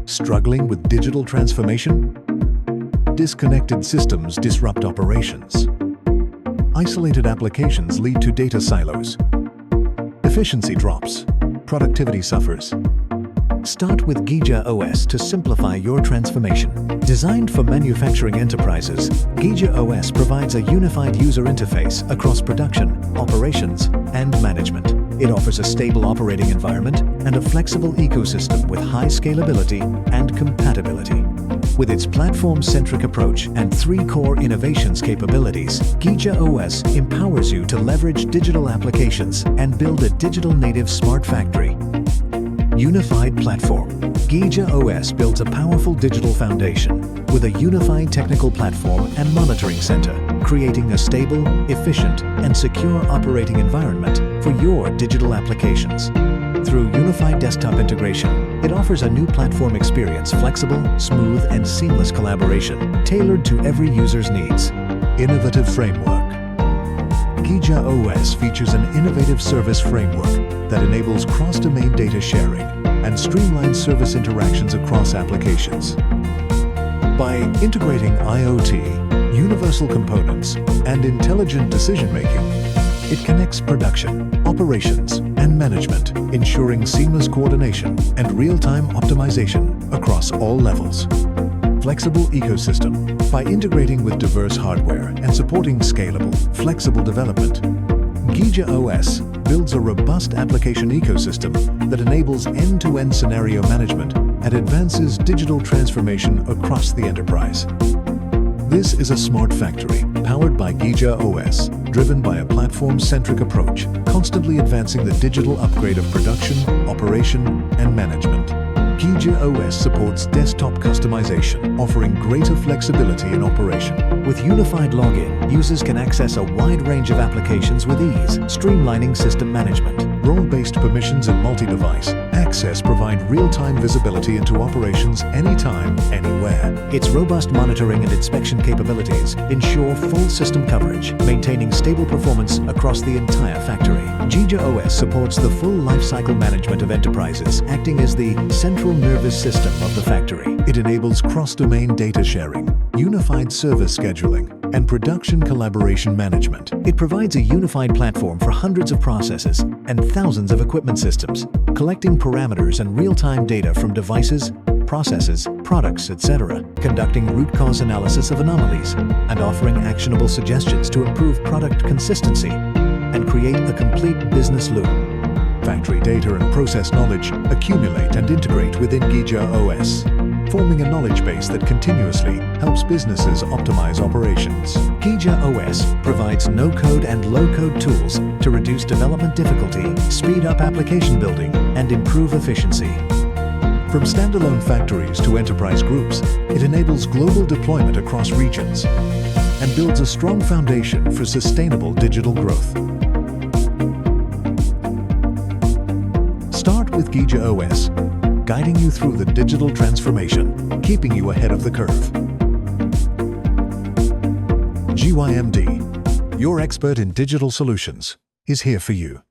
Struggling with digital transformation? Disconnected systems disrupt operations. Isolated applications lead to data silos. Efficiency drops. Productivity suffers. Start with Geega OS to simplify your transformation. Designed for manufacturing enterprises, Geega OS provides a unified user interface across production, operations, and management. It offers a stable operating environment and a flexible ecosystem with high scalability and compatibility. With its platform-centric approach and 3 core innovations capabilities, Geega OS empowers you to leverage digital applications and build a digital native smart factory. Unified platform. Geega OS builds a powerful digital foundation with a unified technical platform and monitoring center, creating a stable, efficient, and secure operating environment for your digital applications. Through unified desktop integration, it offers a new platform experience, flexible, smooth, and seamless collaboration, tailored to every user's needs. Innovative framework. Geega OS features an innovative service framework that enables cross-domain data sharing and streamlines service interactions across applications. By integrating IoT, universal components, and intelligent decision-making, it connects production, operations, and management, ensuring seamless coordination and real-time optimization across all levels. Flexible ecosystem. By integrating with diverse hardware and supporting scalable, flexible development, Geega OS builds a robust application ecosystem that enables end-to-end scenario management and advances digital transformation across the enterprise. This is a smart factory powered by Geega OS, driven by a platform-centric approach, constantly advancing the digital upgrade of production, operation, and management. Geega OS supports desktop customization, offering greater flexibility in operation. With unified login, users can access a wide range of applications with ease, streamlining system management. Role-based permissions and multi-device access provide real-time visibility into operations anytime, anywhere. Its robust monitoring and inspection capabilities ensure full system coverage, maintaining stable performance across the entire factory. Geega OS supports the full lifecycle management of enterprises, acting as the central nervous system of the factory. It enables cross-domain data sharing, unified service scheduling, and production collaboration management. It provides a unified platform for hundreds of processes and thousands of equipment systems, collecting parameters and real-time data from devices, processes, products, etc., conducting root cause analysis of anomalies, and offering actionable suggestions to improve product consistency and create a complete business loop. Factory data and process knowledge accumulate and integrate within Geega OS, forming a knowledge base that continuously helps businesses optimize operations. Geega OS provides no-code and low-code tools to reduce development difficulty, speed up application building, and improve efficiency. From standalone factories to enterprise groups, it enables global deployment across regions and builds a strong foundation for sustainable digital growth. Start with Geega OS, guiding you through the digital transformation, keeping you ahead of the curve. GYMD, your expert in digital solutions, is here for you.